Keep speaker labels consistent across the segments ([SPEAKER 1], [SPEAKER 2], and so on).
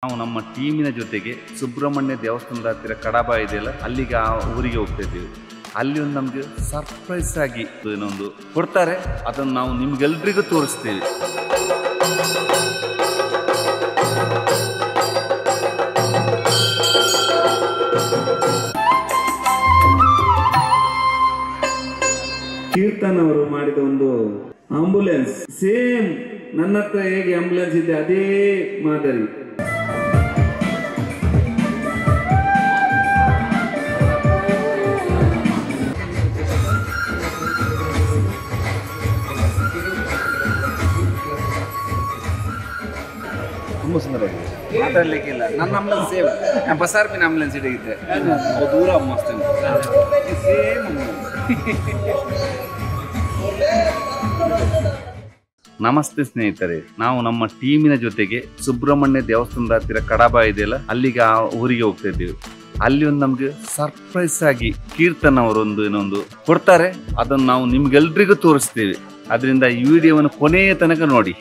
[SPEAKER 1] ನಾವು ನಮ್ಮ ಟೀಮಿನ ಜೊತೆಗೆ ಸುಬ್ರಹ್ಮಣ್ಯ ದೇವಸ್ಥಾನದ ಹತ್ತಿರ ಕಡಬ ಇದೆಯಲ್ಲ, ಅಲ್ಲಿಗೆ ಆ ಊರಿಗೆ ಹೋಗ್ತಾ ಇದ್ದೀವಿ. ಅಲ್ಲಿ ಒಂದು ನಮಗೆ ಸರ್ಪ್ರೈಸ್ ಆಗಿ ಏನೊಂದು ಕೊಡ್ತಾರೆ, ಅದನ್ನು ನಾವು ನಿಮ್ಗೆಲ್ರಿಗೂ ತೋರಿಸ್ತೀವಿ.
[SPEAKER 2] ಕೀರ್ತನ್ ಅವರು ಮಾಡಿದ ಒಂದು ಆಂಬುಲೆನ್ಸ್, ಸೇಮ್ ನನ್ನ ಹತ್ರ ಹೇಗೆ ಆಂಬುಲೆನ್ಸ್ ಇದೆ ಅದೇ ಮಾದರಿ.
[SPEAKER 1] ತುಂಬ ಸುಂದರವಾಗಿದೆ, ಮಾತಾಡ್ಲಿಕ್ಕಿಲ್ಲ. ನನ್ನ ಆಂಬುಲೆನ್ಸ್ ಸೇಮ್, ನಾನು ಬಸಾರ್ಪಿನ ಆಂಬುಲೆನ್ಸ್ ಹಿಡಿದಿದ್ದೆ, ದೂರ ಮಸ್ತ್ ಸೇಮ್ ನಮಸ್ತೆ ಸ್ನೇಹಿತರೆ, ನಾವು ನಮ್ಮ ಟೀಮಿನ ಜೊತೆಗೆ ಸುಬ್ರಹ್ಮಣ್ಯ ದೇವಸ್ಥಾನದ ಹತ್ತಿರ ಕಡಬ ಇದೆಯಲ್ಲ, ಅಲ್ಲಿಗೆ ಆ ಊರಿಗೆ ಹೋಗ್ತಾ ಇದ್ದೀವಿ. ಅಲ್ಲಿ ಒಂದು ನಮ್ಗೆ ಸರ್ಪ್ರೈಸ್ ಆಗಿ ಕೀರ್ತನ್ ಅವರೊಂದು ಏನೊಂದು ಕೊಡ್ತಾರೆ, ಅದನ್ನು ನಾವು ನಿಮ್ಗೆಲ್ರಿಗೂ ತೋರಿಸ್ತೀವಿ. ಅದರಿಂದ ಈ ವಿಡಿಯೋವನ್ನು ಕೊನೆಯ ತನಕ ನೋಡಿ.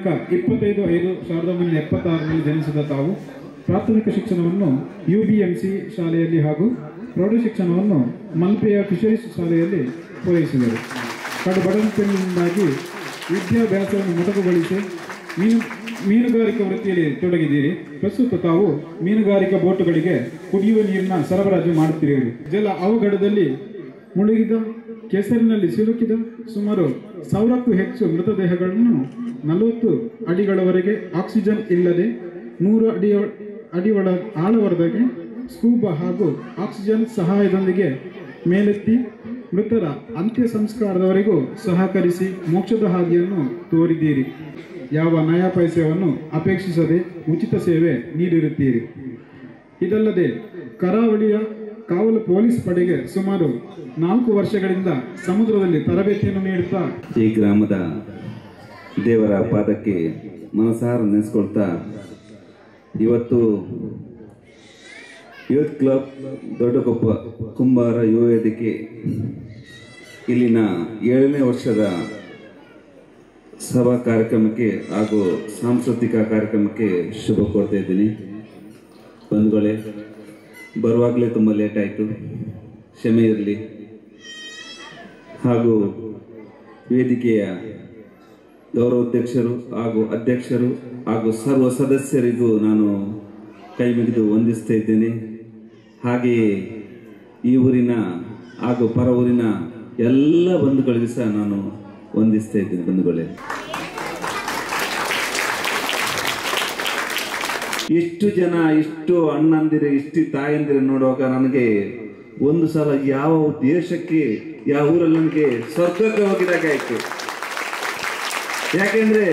[SPEAKER 3] ದಿನಾಂಕ 25/5/1976 ಜನಿಸಿದ ತಾವು ಪ್ರಾಥಮಿಕ ಶಿಕ್ಷಣವನ್ನು UBMC ಶಾಲೆಯಲ್ಲಿ ಹಾಗೂ ಪ್ರೌಢ ಶಿಕ್ಷಣವನ್ನು ಮಲ್ಪೆಯ ಫಿಶರೀಸ್ ಶಾಲೆಯಲ್ಲಿ ಪೂರೈಸಿದರು. ಕಡು ಬಡತನದಿಂದಾಗಿ ವಿದ್ಯಾಭ್ಯಾಸವನ್ನು ಮೊಟಕುಗೊಳಿಸಿ ಮೀನುಗಾರಿಕಾ ವೃತ್ತಿಯಲ್ಲಿ ತೊಡಗಿದ್ದೀರಿ. ಪ್ರಸ್ತುತ ತಾವು ಮೀನುಗಾರಿಕಾ ಬೋಟುಗಳಿಗೆ ಕುಡಿಯುವ ನೀರಿನ ಸರಬರಾಜು ಮಾಡುತ್ತಿರುವಿರಿ. ಜಲ ಅವಘಡದಲ್ಲಿ ಮುಳುಗಿದ, ಕೆಸರಿನಲ್ಲಿ ಸಿಲುಕಿದ ಸುಮಾರು 1000ಕ್ಕೂ ಹೆಚ್ಚು ಮೃತದೇಹಗಳನ್ನು 40 ಅಡಿಗಳವರೆಗೆ ಆಕ್ಸಿಜನ್ ಇಲ್ಲದೆ 100 ಅಡಿ ಆಳವರೆಗೆ ಸ್ಕೂಬಾ ಹಾಗೂ ಆಕ್ಸಿಜನ್ ಸಹಾಯದೊಂದಿಗೆ ಮೇಲೆತ್ತಿ ಮೃತರ ಅಂತ್ಯ ಸಂಸ್ಕಾರದವರೆಗೂ ಸಹಕರಿಸಿ ಮೋಕ್ಷದ ಹಾದಿಯನ್ನು ತೋರಿದ್ದೀರಿ. ಯಾವ ನಯ ಪೈಸೆಯನ್ನು ಅಪೇಕ್ಷಿಸದೆ ಉಚಿತ ಸೇವೆ ನೀಡಿರುತ್ತೀರಿ. ಇದಲ್ಲದೆ ಕರಾವಳಿಯ ಕಾವಲು ಪೊಲೀಸ್ ಪಡೆಗೆ ಸುಮಾರು 4 ವರ್ಷಗಳಿಂದ ಸಮುದ್ರದಲ್ಲಿ ತರಬೇತಿಯನ್ನು ನೀಡುತ್ತಾ
[SPEAKER 2] ಈ ಗ್ರಾಮದ ದೇವರ ಪಾದಕ್ಕೆ ಮನಸಾರ ನೆನೆಸ್ಕೊಳ್ತಾ ಇವತ್ತು ಯೂತ್ ಕ್ಲಬ್ ದೊಡ್ಡಕೊಪ್ಪ ಕುಂಬಾರ ಯುವ ವೇದಿಕೆ ಇಲ್ಲಿನ 7ನೇ ವರ್ಷದ ಸಭಾ ಕಾರ್ಯಕ್ರಮಕ್ಕೆ ಹಾಗೂ ಸಾಂಸ್ಕೃತಿಕ ಕಾರ್ಯಕ್ರಮಕ್ಕೆ ಶುಭ ಕೋರ್ತಾ ಇದ್ದೀನಿ. ಬಂಧುಗಳೇ, ಬರುವಾಗಲೇ ತುಂಬ ಲೇಟ್ ಆಯಿತು, ಕ್ಷಮೆ ಇರಲಿ. ಹಾಗೂ ವೇದಿಕೆಯ ಗೌರವಾಧ್ಯಕ್ಷರು ಹಾಗೂ ಅಧ್ಯಕ್ಷರು ಹಾಗೂ ಸರ್ವ ಸದಸ್ಯರಿಗೂ ನಾನು ಕೈ ಮುಗಿದು ವಂದಿಸ್ತಾ ಇದ್ದೇನೆ. ಹಾಗೆಯೇ ಈ ಊರಿನ ಹಾಗೂ ಪರ ಊರಿನ ಎಲ್ಲ ಬಂಧುಗಳಿಗೂ ಸಹ ನಾನು ವಂದಿಸ್ತಾ ಇದ್ದೇನೆ. ಬಂಧುಗಳೇ, ಇಷ್ಟು ಜನ, ಇಷ್ಟು ಅಣ್ಣಂದಿರು, ಇಷ್ಟು ತಾಯಂದಿರು ನೋಡುವಾಗ ನನಗೆ ಒಂದು ಸಲ ಯಾವ ದೇಶಕ್ಕೆ, ಯಾವ ಊರಲ್ಲಿ ನನಗೆ ಸ್ವರ್ಗಕ್ಕೆ ಹೋಗಿದಾಗ ಆಯ್ತು. ಯಾಕೆಂದ್ರೆ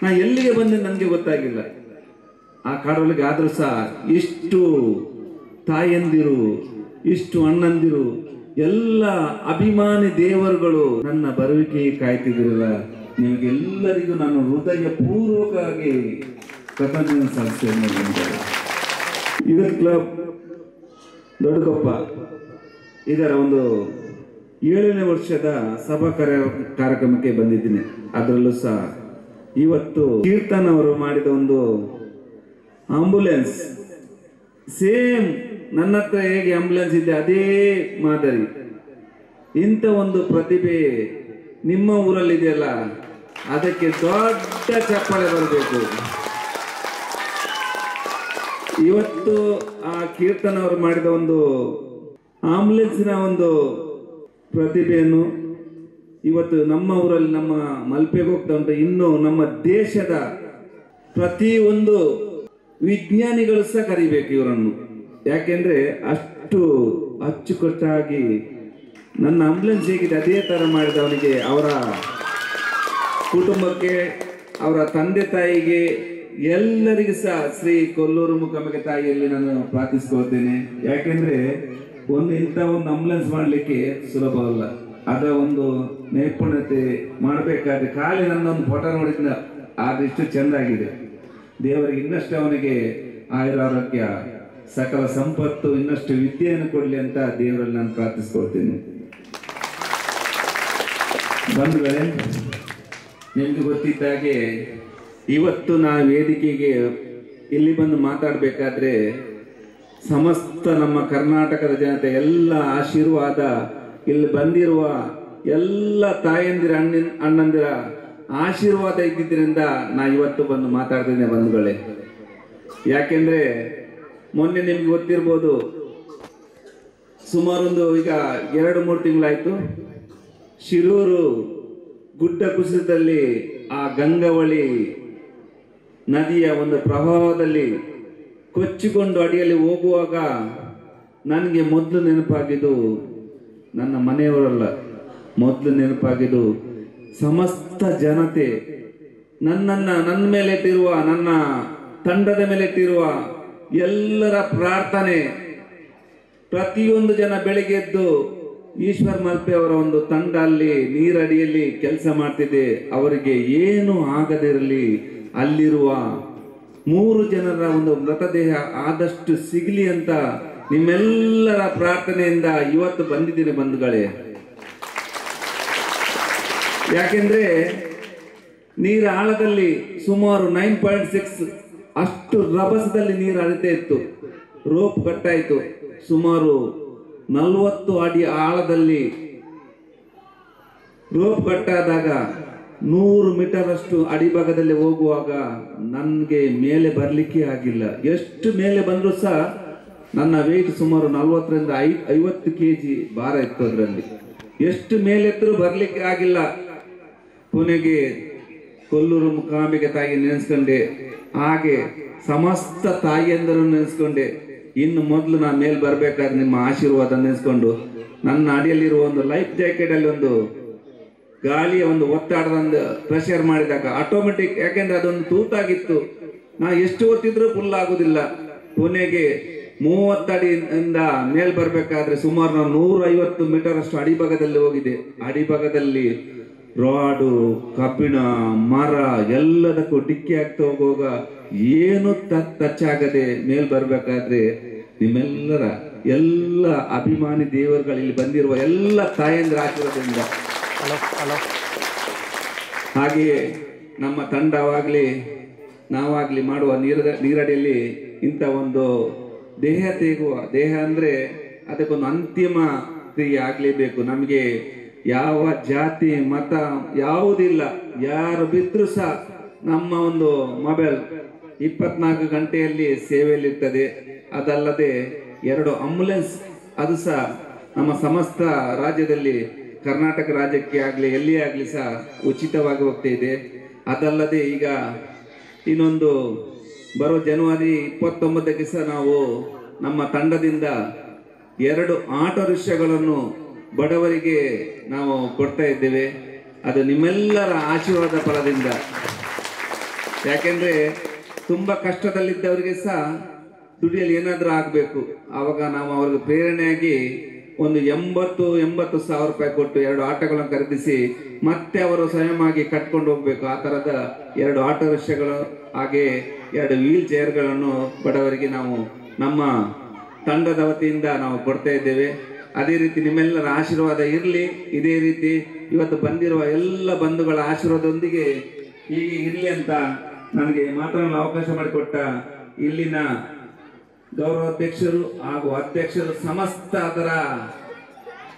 [SPEAKER 2] ನಾ ಎಲ್ಲಿಗೆ ಬಂದೆ ನನಗೆ ಗೊತ್ತಾಗಿಲ್ಲ. ಆ ಕಾಡೊಳಗೆ ಆದ್ರೂ ಸಹ ಇಷ್ಟು ತಾಯಂದಿರು, ಇಷ್ಟು ಅಣ್ಣಂದಿರು, ಎಲ್ಲ ಅಭಿಮಾನಿ ದೇವರುಗಳು ನನ್ನ ಬರುವಿಕೆ ಕಾಯ್ತಿದ್ರಲ್ಲ, ನಿಮಗೆಲ್ಲರಿಗೂ ನಾನು ಹೃದಯ ಪೂರ್ವಕವಾಗಿ ಕೃತಜ್ಞತೆ ಸಲ್ಲಿಸ್ತೇನೆ. ಯೂತ್ ಕ್ಲಬ್ ದೊಡ್ಡಕೊಪ್ಪ ಇದರ ಒಂದು 7ನೇ ವರ್ಷದ ಸಭಾ ಕಾರ್ಯಕ್ರಮಕ್ಕೆ ಬಂದಿದ್ದೀನಿ. ಅದರಲ್ಲೂ ಸಹ ಇವತ್ತು ಕೀರ್ತನ್ ಅವರು ಮಾಡಿದ ಒಂದು ಆಂಬುಲೆನ್ಸ್ ಸೇಮ್ ನನ್ನ ಹತ್ರ ಹೇಗೆ ಆಂಬುಲೆನ್ಸ್ ಇದೆ ಅದೇ ಮಾದರಿ. ಇಂಥ ಒಂದು ಪ್ರತಿಭೆ ನಿಮ್ಮ ಊರಲ್ಲಿ ಇದೆಯಲ್ಲ, ಅದಕ್ಕೆ ದೊಡ್ಡ ಚಪ್ಪಾಳೆ ಬರಬೇಕು. ಇವತ್ತು ಆ ಕೀರ್ತನ್ ಅವರು ಮಾಡಿದ ಒಂದು ಆಂಬುಲೆನ್ಸಿನ ಒಂದು ಪ್ರತಿಭೆಯನ್ನು ಇವತ್ತು ನಮ್ಮ ಊರಲ್ಲಿ ನಮ್ಮ ಮಲ್ಪೆಗೆ ಹೋಗ್ತಾ ಉಂಟು. ಇನ್ನು ನಮ್ಮ ದೇಶದ ಪ್ರತಿಯೊಂದು ವಿಜ್ಞಾನಿಗಳು ಸಹ ಕರಿಬೇಕು ಇವರನ್ನು. ಯಾಕೆಂದ್ರೆ ಅಷ್ಟು ಅಚ್ಚುಕಟ್ಟಾಗಿ ನನ್ನ ಆಂಬುಲೆನ್ಸ್ ಹೇಗಿದೆ ಅದೇ ತರ ಮಾಡಿದವನಿಗೆ, ಅವರ ಕುಟುಂಬಕ್ಕೆ, ಅವರ ತಂದೆ ತಾಯಿಗೆ, ಎಲ್ಲರಿಗೂ ಸಹ ಶ್ರೀ ಕೊಲ್ಲೂರು ಮೂಕಾಂಬಿಕೆ ತಾಯಿಯಲ್ಲಿ ನಾನು ಪ್ರಾರ್ಥಿಸ್ಕೊಳ್ತೇನೆ. ಯಾಕೆಂದ್ರೆ ಇಂಥ ಒಂದು ಆಂಬುಲೆನ್ಸ್ ಮಾಡಲಿಕ್ಕೆ ಸುಲಭವಲ್ಲ. ಅದರ ಒಂದು ನೈಪುಣ್ಯತೆ ಮಾಡಬೇಕಾದ್ರೆ ಖಾಲಿ ನನ್ನೊಂದು ಫೋಟೋ ನೋಡಿದ್ನ ಆದಿಷ್ಟು ಚೆಂದಾಗಿದೆ. ದೇವರಿಗೆ ಇನ್ನಷ್ಟು ಅವನಿಗೆ ಆಯುರಾರೋಗ್ಯ, ಸಕಲ ಸಂಪತ್ತು, ಇನ್ನಷ್ಟು ವಿದ್ಯೆಯನ್ನು ಕೊಡಲಿ ಅಂತ ದೇವರಲ್ಲಿ ನಾನು ಪ್ರಾರ್ಥಿಸ್ಕೊಳ್ತೀನಿ. ಬಂಧುಗಳೇ, ನಿಮ್ಗೆ ಗೊತ್ತಿದ್ದಾಗೆ ಇವತ್ತು ನಾವು ವೇದಿಕೆಗೆ ಇಲ್ಲಿ ಬಂದು ಮಾತಾಡಬೇಕಾದ್ರೆ ಸಮಸ್ತ ನಮ್ಮ ಕರ್ನಾಟಕದ ಜನತೆ ಎಲ್ಲ ಆಶೀರ್ವಾದ, ಇಲ್ಲಿ ಬಂದಿರುವ ಎಲ್ಲ ತಾಯಂದಿರ ಅಣ್ಣಂದಿರ ಆಶೀರ್ವಾದ ಇದ್ದಿದ್ದರಿಂದ ನಾ ಇವತ್ತು ಬಂದು ಮಾತಾಡ್ತಿದ್ದೇನೆ ಬಂಧುಗಳೇ. ಯಾಕೆಂದ್ರೆ ಮೊನ್ನೆ ನಿಮ್ಗೆ ಗೊತ್ತಿರ್ಬೋದು, ಸುಮಾರೊಂದು ಈಗ 2-3 ತಿಂಗಳಾಯ್ತು, ಶಿರೂರು ಗುಡ್ಡ ಕುಸಿತದಲ್ಲಿ ಆ ಗಂಗಾವಳಿ ನದಿಯ ಒಂದು ಪ್ರವಾಹದಲ್ಲಿ ಕೊಚ್ಚಿಕೊಂಡು ಅಡಿಯಲ್ಲಿ ಹೋಗುವಾಗ ನನಗೆ ಮೊದಲು ನೆನಪಾಗಿದ್ದು ನನ್ನ ಮನೆಯವರಲ್ಲ, ಮೊದಲು ನೆನಪಾಗಿದ್ದು ಸಮಸ್ತ ಜನತೆ, ನನ್ನ ಮೇಲೆ ಇಟ್ಟಿರುವ, ನನ್ನ ತಂಡದ ಮೇಲೆ ಇಟ್ಟಿರುವ ಎಲ್ಲರ ಪ್ರಾರ್ಥನೆ. ಪ್ರತಿಯೊಂದು ಜನ ಬೆಳಿಗ್ಗೆ ಎದ್ದು ಈಶ್ವರ್ ಮಲ್ಪೆ ಅವರ ಒಂದು ತಂಡ ಅಲ್ಲಿ ನೀರಡಿಯಲ್ಲಿ ಕೆಲಸ ಮಾಡ್ತಿದೆ. ಅವರಿಗೆ ಏನು ಆಗದಿರಲಿ, ಅಲ್ಲಿರುವ 3 ಜನರ ಒಂದು ಮೃತದೇಹ ಆದಷ್ಟು ಸಿಗಲಿ ಅಂತ ನಿಮ್ಮೆಲ್ಲರ ಪ್ರಾರ್ಥನೆಯಿಂದ ಇವತ್ತು ಬಂದಿದ್ದೀನಿ ಬಂಧುಗಳೇ. ಯಾಕೆಂದ್ರೆ ನೀರ ಆಳದಲ್ಲಿ ಸುಮಾರು 9.6 ಅಷ್ಟು ರಭಸದಲ್ಲಿ ನೀರು ಹರಿತಾ ಇತ್ತು. ರೋಪ್ ಕಟ್ಟಾಯಿತು. ಸುಮಾರು 40 ಅಡಿ ಆಳದಲ್ಲಿ ರೋಪ್ ಕಟ್ಟಾದಾಗ 100 ಮೀಟರ್ ಅಷ್ಟು ಅಡಿಭಾಗದಲ್ಲಿ ಹೋಗುವಾಗ ನನಗೆ ಮೇಲೆ ಬರ್ಲಿಕ್ಕೆ ಆಗಿಲ್ಲ. ಎಷ್ಟು ಮೇಲೆ ಬಂದರೂ ಸಹ ನನ್ನ ವೇಟ್ ಸುಮಾರು 40ರಿಂದ 50 kg ಭಾರ ಇತ್ತು. ಅದರಲ್ಲಿ ಎಷ್ಟು ಮೇಲೆತ್ತರೂ ಬರ್ಲಿಕ್ಕೆ ಆಗಿಲ್ಲ. ಕೊನೆಗೆ ಕೊಲ್ಲೂರು ಮೂಕಾಂಬಿಕೆ ತಾಯಿ ನೆನೆಸ್ಕೊಂಡೆ, ಹಾಗೆ ಸಮಸ್ತ ತಾಯಿಯಂದರು ನೆನೆಸ್ಕೊಂಡೆ. ಇನ್ನು ಮೊದಲು ನಾ ಮೇಲೆ ಬರ್ಬೇಕಾದ್ರೆ ನಿಮ್ಮ ಆಶೀರ್ವಾದ ನೆನೆಸ್ಕೊಂಡು ನನ್ನ ಅಡಿಯಲ್ಲಿರುವ ಒಂದು ಲೈಫ್ ಜಾಕೆಟ್ ಅಲ್ಲಿ ಒಂದು ಗಾಳಿಯ ಒಂದು ಒತ್ತಡದ ಒಂದು ಪ್ರೆಷರ್ ಮಾಡಿದಾಗ ಆಟೋಮೆಟಿಕ್, ಯಾಕೆಂದ್ರೆ ಅದೊಂದು ತೂತಾಗಿತ್ತು, ನಾ ಎಷ್ಟು ಒತ್ತಿದ್ರೂ ಫುಲ್ ಆಗುದಿಲ್ಲ. ಕೊನೆಗೆ 30 ಅಡಿಯಿಂದ ಮೇಲ್ ಬರ್ಬೇಕಾದ್ರೆ ಸುಮಾರು ನಾವು 150 ಮೀಟರ್ ಅಷ್ಟು ಅಡಿಭಾಗದಲ್ಲಿ ಹೋಗಿದೆ. ಅಡಿಭಾಗದಲ್ಲಿ ರಾಡು, ಕಬ್ಬಿಣ, ಮರ ಎಲ್ಲದಕ್ಕೂ ಡಿಕ್ಕಿ ಆಗ್ತಾ ಹೋಗುವಾಗ ಏನು ಟಚ್ ಆಗದೆ ಮೇಲ್ ಬರ್ಬೇಕಾದ್ರೆ ನಿಮ್ಮೆಲ್ಲರ ಎಲ್ಲ ಅಭಿಮಾನಿ ದೇವರುಗಳು ಇಲ್ಲಿ ಬಂದಿರುವ ಎಲ್ಲ ತಾಯಂದ್ರ ಆಶೀರ್ವಾದದಿಂದ, ಹಾಗೆಯೇ ನಮ್ಮ ತಂಡವಾಗ್ಲಿ ನಾವಾಗ್ಲಿ ಮಾಡುವ ನೀರಡಿಯಲ್ಲಿ ಇಂಥ ಒಂದು ದೇಹ ತೆಗುವ, ದೇಹ ಅಂದ್ರೆ ಅದಕ್ಕೊಂದು ಅಂತಿಮ ಕ್ರಿಯೆ ಆಗ್ಲೇಬೇಕು. ನಮಗೆ ಯಾವ ಜಾತಿ ಮತ ಯಾವುದಿಲ್ಲ, ಯಾರು ಬಿದ್ರೂ ಸಹ ನಮ್ಮ ಒಂದು ಮೊಬೈಲ್ 24 ಗಂಟೆಯಲ್ಲಿ ಸೇವೆಯಲ್ಲಿರ್ತದೆ. ಅದಲ್ಲದೆ 2 ಆಂಬುಲೆನ್ಸ್ ಅದು ಸಹ ನಮ್ಮ ಸಮಸ್ತ ರಾಜ್ಯದಲ್ಲಿ, ಕರ್ನಾಟಕ ರಾಜ್ಯಕ್ಕೆ ಆಗಲಿ ಎಲ್ಲಿಯೇ ಆಗಲಿ ಸಹ ಉಚಿತವಾಗಿ ಹೋಗ್ತಾ ಇದೆ. ಅದಲ್ಲದೆ ಈಗ ಇನ್ನೊಂದು ಬರೋ ಜನವರಿ 29ಕ್ಕೆ ಸಹ ನಾವು ನಮ್ಮ ತಂಡದಿಂದ 2 ಆಟೋ ರಿಕ್ಷಾಗಳನ್ನು ಬಡವರಿಗೆ ನಾವು ಕೊಡ್ತಾ ಇದ್ದೇವೆ. ಅದು ನಿಮ್ಮೆಲ್ಲರ ಆಶೀರ್ವಾದ ಫಲದಿಂದ. ಯಾಕೆಂದ್ರೆ ತುಂಬಾ ಕಷ್ಟದಲ್ಲಿದ್ದವರಿಗೆ ಸಹ ದುಡಿಯಲ್ಲಿ ಏನಾದ್ರೂ ಆಗ್ಬೇಕು. ಆವಾಗ ನಾವು ಅವ್ರಿಗೆ ಪ್ರೇರಣೆಯಾಗಿ ಒಂದು 80 ಸಾವಿರ ರೂಪಾಯಿ ಕೊಟ್ಟು 2 ಆಟೋಗಳನ್ನು ಖರೀದಿಸಿ ಮತ್ತೆ ಅವರು ಸ್ವಯಂವಾಗಿ ಕಟ್ಕೊಂಡು ಹೋಗ್ಬೇಕು. ಆ ತರದ 2 ಆಟೋ ರಿಕ್ಷಾಗಳು, ಹಾಗೆ 2 ವೀಲ್ ಚೇರ್ಗಳನ್ನು ಬಡವರಿಗೆ ನಾವು ನಮ್ಮ ತಂಡದ ವತಿಯಿಂದ ನಾವು ಕೊಡ್ತಾ ಇದ್ದೇವೆ. ಅದೇ ರೀತಿ ನಿಮ್ಮೆಲ್ಲರ ಆಶೀರ್ವಾದ ಇರಲಿ. ಇದೇ ರೀತಿ ಇವತ್ತು ಬಂದಿರುವ ಎಲ್ಲ ಬಂಧುಗಳ ಆಶೀರ್ವಾದದೊಂದಿಗೆ ಹೀಗೆ ಇರಲಿ ಅಂತ ನನಗೆ ಮಾತನಾಡಲು ಅವಕಾಶ ಮಾಡಿಕೊಟ್ಟ ಇಲ್ಲಿನ ಗೌರವಾಧ್ಯಕ್ಷರು ಹಾಗೂ ಅಧ್ಯಕ್ಷರು ಸಮಸ್ತ ಅದರ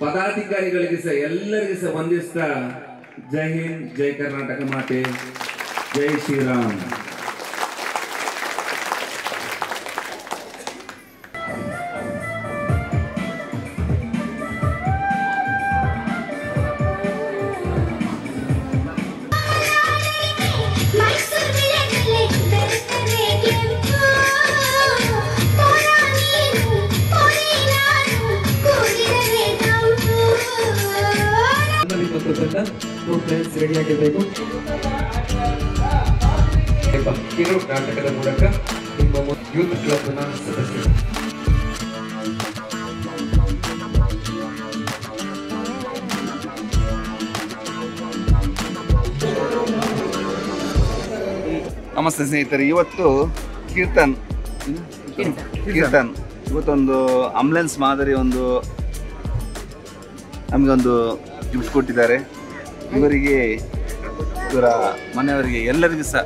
[SPEAKER 2] ಪದಾಧಿಕಾರಿಗಳಿಗೆ ಸಹ ಎಲ್ಲರಿಗೂ ಸಹ ವಂದಿಸ್ತಾ ಜೈ ಹಿಂದ್, ಜೈ ಕರ್ನಾಟಕ ಮಾತೆ, ಜೈ ಶ್ರೀರಾಮ್.
[SPEAKER 4] ರೆಡಿಯಾಗಿರಬೇಕು. ಕಿರು ನಾಟಕದ ಮೂಲಕ ನಿಮ್ಮ ಯೂತ್ ಕ್ಲಬ್ನ ಸದಸ್ಯರು
[SPEAKER 1] ನಮಸ್ತೆ ಸ್ನೇಹಿತರೆ, ಇವತ್ತು ಕೀರ್ತನ್ ಇವತ್ತೊಂದು ಆಂಬುಲೆನ್ಸ್ ಮಾದರಿ ನಮಗೊಂದು ಗಿಫ್ಟ್ ಕೊಟ್ಟಿದ್ದಾರೆ. ಇವರಿಗೆ, ಇವರ ಮನೆಯವರಿಗೆ ಎಲ್ಲರಿಗೂ ಸಹ,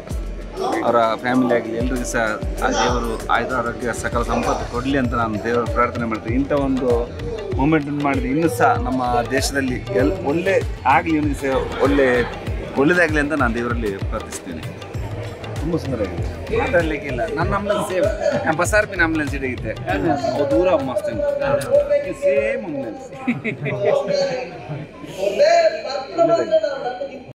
[SPEAKER 1] ಅವರ ಫ್ಯಾಮಿಲಿ ಆಗಲಿ ಎಲ್ಲರಿಗೂ ಸಹ ಆ ದೇವರು ಆಯುಧ ಆರೋಗ್ಯ ಸಕಲ ಸಂಪತ್ತು ಕೊಡಲಿ ಅಂತ ನಾನು ದೇವರ ಪ್ರಾರ್ಥನೆ ಮಾಡ್ತೀನಿ. ಇಂಥ ಒಂದು ಮೂಮೆಂಟ್ ಮಾಡಿದ್ರೆ ಇನ್ನೂ ಸಹ ನಮ್ಮ ದೇಶದಲ್ಲಿ ಒಳ್ಳೆ ಆಗಲಿ, ಇವನಿಗೆ ಸಹ ಒಳ್ಳೆಯದಾಗಲಿ ಅಂತ ನಾನು ದೇವರಲ್ಲಿ ಪ್ರಾರ್ಥಿಸ್ತೀನಿ. ತುಂಬ ಸುಂದರವಾಗಿದೆ, ಮಾತಾಡಲಿಕ್ಕಿಲ್ಲ. ನನ್ನ ಆಂಬುಲೆನ್ಸ್ ಸೇಮ್, ನಾನು ಬಸಾರ್ಪಿನ ಆಂಬುಲೆನ್ಸ್ ಹಿಡಿಯುತ್ತೆ, ದೂರ ಮಸ್ತ್ ಸೇಮ್ ಆಂಬುಲೆನ್ಸ್.